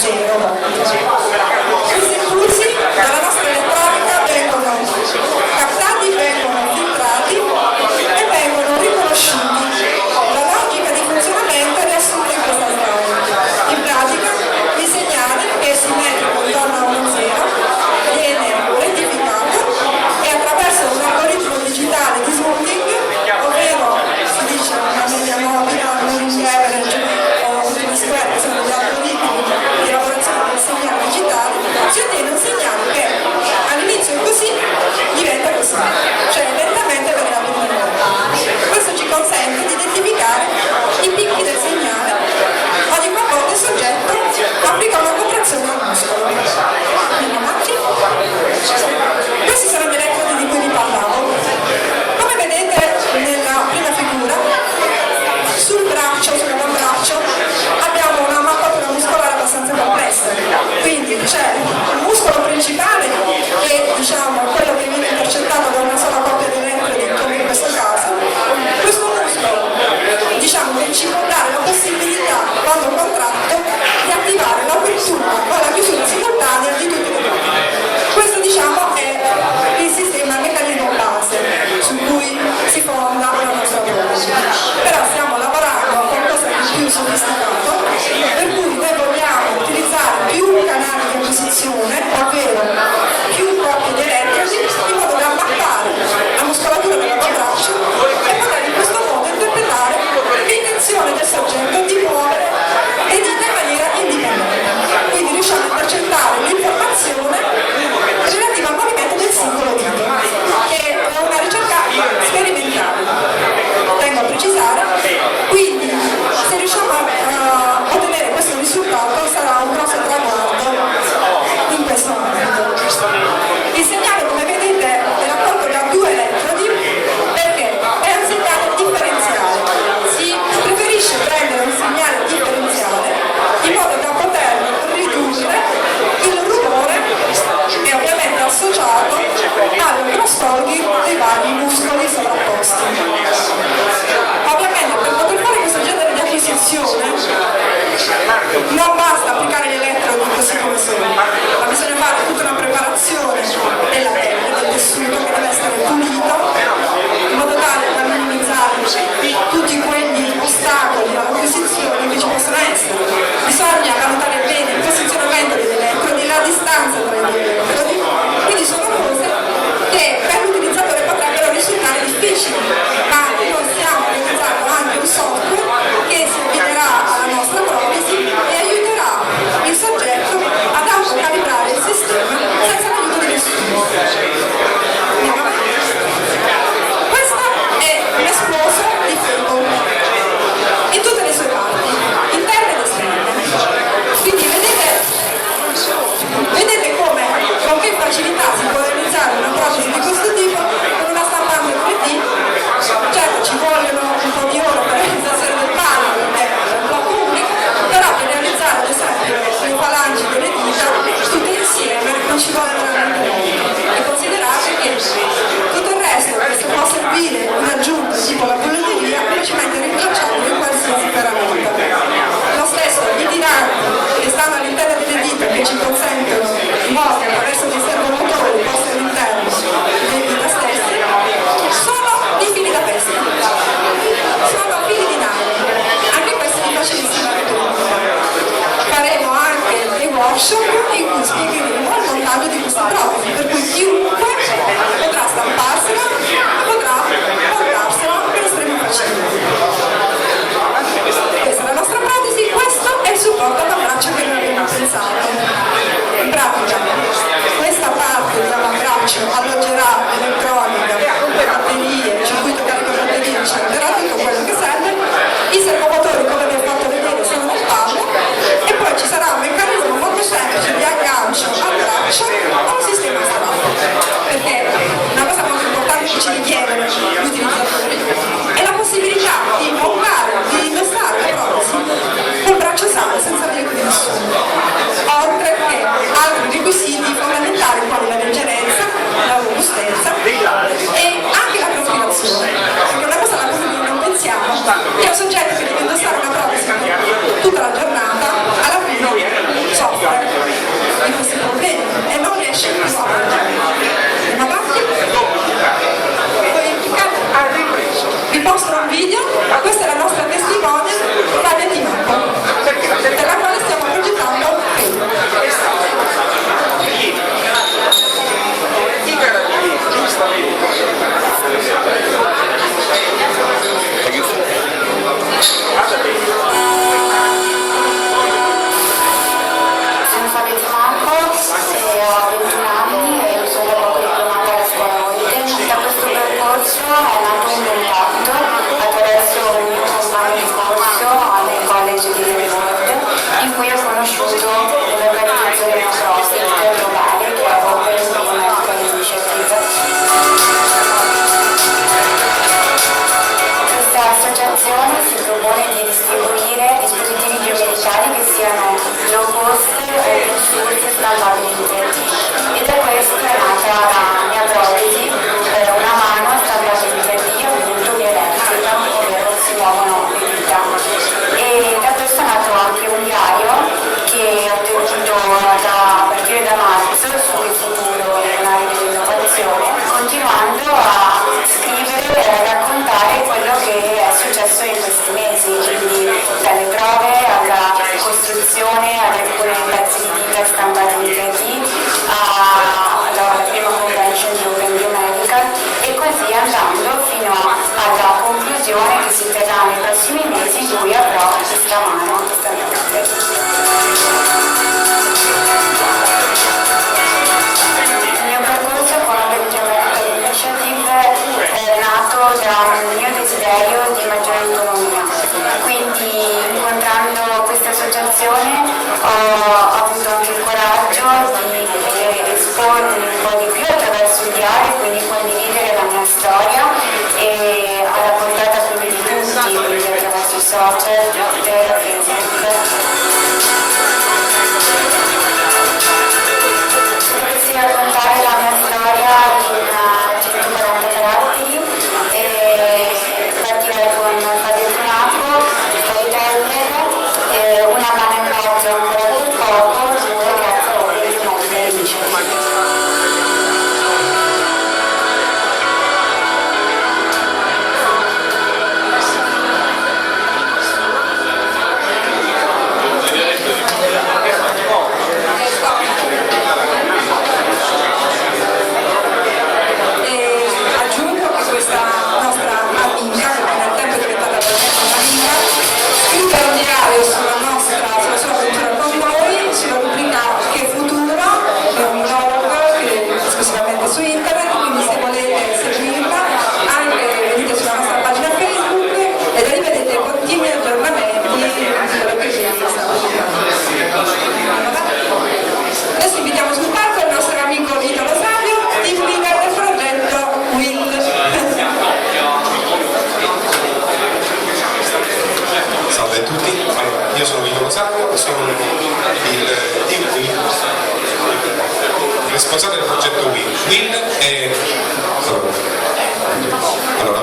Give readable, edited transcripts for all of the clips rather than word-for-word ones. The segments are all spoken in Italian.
zero. Questi impulsi dalla nostra elettronica vengono captati, vengono filtrati e vengono riconosciuti. La logica di funzionamento è riassunta in questa slide. In pratica, il segnale che si mette intorno a uno zero viene rettificato e attraverso un algoritmo digitale di smoothing, ovvero si dice una media nobile, un ring average o un square, che sono gli algoritmi di lavorazione del segnale digitale, si ottiene un segnale che all'inizio è così, diventa così, cioè lentamente verrà diminuendo. Questo ci consente di identificare i picchi del segnale ogni qualvolta il soggetto applica una contrazione al muscolo. Andiamo avanti. Questi sono gli elettrodi di cui vi parlavo. Come vedete nella prima figura, sul braccio, sull'avambraccio, abbiamo una mappatura muscolare abbastanza complessa. Quindi c'è il muscolo principale che diciamo è quello che viene intercettato da una sola coppia di elettrodi, come in questo caso. Questo muscolo diciamo che ci può dare la possibilità, quando contratto, di attivare l'apertura o la chiusura simultanea di tutti i elettrodi. Questo diciamo è il sistema, il meccanismo base su cui si fonda la nostra voce. Però stiamo lavorando a qualcosa di più sofisticato, per cui noi vogliamo utilizzare più canali di acquisizione, ovvero più coppie di elettrodi, in modo da mappare la muscolatura dell'avambraccio e poter in questo modo interpretare l'intenzione del soggetto di muovere le dita in maniera indipendente. Quindi riusciamo a intercettare l'informazione relativa al movimento del singolo dito, che è una ricerca sperimentale, tengo a precisare. Quindi se riusciamo a ottenere questo risultato sarà un grosso traguardo in questo ambito. Il segnale, come vedete, è raccolto da 2 elettrodi perché è un segnale differenziale. Si preferisce prendere un segnale differenziale in modo da poter ridurre il rumore che è ovviamente associato al crosstalking dei vari muscoli sovrapposti. Ovviamente per poter fare questo genere di acquisizione non basta applicare gli elettrodi così come sono, ma bisogna fare tutta una preparazione della pelle, del tessuto, che deve essere pulito in modo tale da minimizzare tutti quegli ostacoli all'acquisizione che ci possono essere. Bisogna valutare bene il posizionamento degli elettrodi, la distanza tra i 2 elettrodi, quindi sono cose che per l'utilizzatore potrebbero risultare difficili, ma noi stiamo utilizzando anche un software che si affiderà alla nostra protesi e aiuterà il soggetto ad autocalibrare il sistema senza l'aiuto di nessuno. Questo è un esploso di fuoco in tutte le sue parti, interne ed esterne. Quindi vedete come con che facilità si può realizzare una protesi di questo tipo con una stampante 3D. Certo ci vogliono un po' di ore per la realizzazione del palo, è un po' pubblico, però per realizzare ad esempio le falangi delle dita tutte insieme non ci vuole veramente molto. E considerate che tutto il resto che se può servire in aggiunta tipo la bulletteria velocemente rintracciabile in qualsiasi ferramenta. Lo stesso i tiranti che stanno all'interno delle dita che ci consentono di muovere attraverso dei servomotori posti all'interno delle dita stesse sono i fili da pesca, sono fili di nylon, anche questi di facilissima lettura. Faremo anche dei workshop in cui spiegheremo il montaggio di questa protesi, per cui chiunque potrà stamparsela, potrà montarsela per estrema facilità. Questa è la nostra protesi, questo è il supporto all'avambraccio che noi abbiamo pensato. In pratica, questa parte dell'avambraccio alloggerà l'elettronica, batterie, il circuito carico batterie, eccetera, tutto quello che serve. I servomotori, come vi ho fatto vedere, sono nel palo e poi ci sarà un meccanismo molto semplice di aggancio al braccio a un sistema la mano istantaneamente. Il mio percorso con Medical Initiative è nato da un mio desiderio di maggiore autonomia, quindi incontrando questa associazione ho avuto anche il coraggio di espormi un po' di più attraverso il diario, quindi condividere la mia storia e alla portata quindi di tutti, quindi attraverso i social, Twitter, Facebook. Potessi raccontare la mia storia in 140 caratteri e partire con Fadetunato, Storyteller, una mano e mezzo ancora per poco, grazie a voi di Medical Initiative. Aggiungo che questa nostra amica, che nel tempo è diventata veramente un'amica, scrive un diario sulla sua cultura con noi, sulla rubrica Che Futuro, che è un blog che è esclusivamente su internet, quindi se volete seguirla, anche venite sulla nostra pagina Facebook e da lì vedete continui aggiornamenti di quello che ci sta facendo. Adesso invitiamo sul palco il nostro amico Italo Savio, team leader del progetto WIL. Salve a tutti, allora, io sono Italo Savio, sono il team WIL, responsabile del progetto WIL.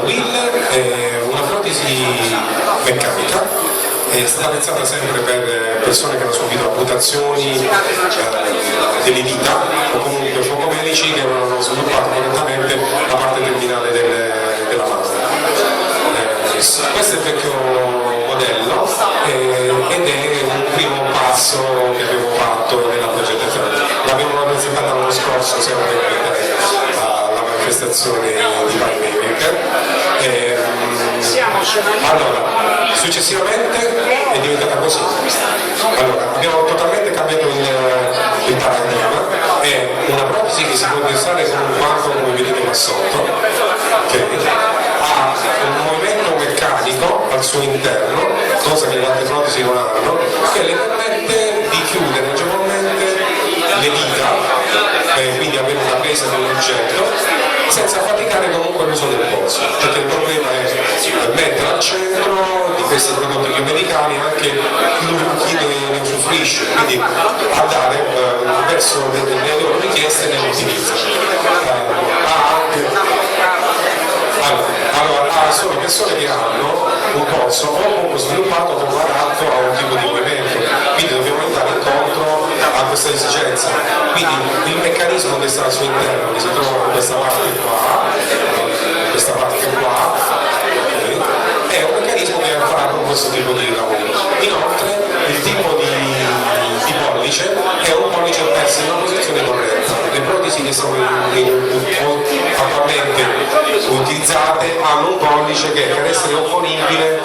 WIL è una protesi meccanica. È stata pensata sempre per persone che hanno subito amputazioni delle dita o comunque focomelici che avevano sviluppato correttamente la parte terminale della mano. Questo è il vecchio modello ed è un primo passo che abbiamo fatto nella progettazione. L'abbiamo rappresentata l'anno scorso sempre alla manifestazione di Playmaker. Allora, successivamente è diventata così. Allora, abbiamo totalmente cambiato il paradigma, è una protesi che si può pensare come un banco come vedete qua sotto, che ha un movimento meccanico al suo interno, cosa che le altre protesi non hanno, che le permette di chiudere agevolmente le dita, quindi avere una presa dell'oggetto senza faticare comunque l'uso del polso, perché il problema è mettere al centro di questi prodotti biomedicali anche chi ne usufruisce, quindi andare verso le loro richieste nell'utilizzo. Allora, sono persone che hanno un polso o poco sviluppato o adatto a un tipo di movimento, quindi dobbiamo andare incontro a questa esigenza. Quindi il meccanismo che sta al suo interno, che si trova in questa parte qua, è un meccanismo che fa con questo tipo di lavoro. Inoltre il tipo di pollice è un pollice messo in una posizione corretta. Le protesi che sono attualmente utilizzate hanno un pollice che per essere opponibile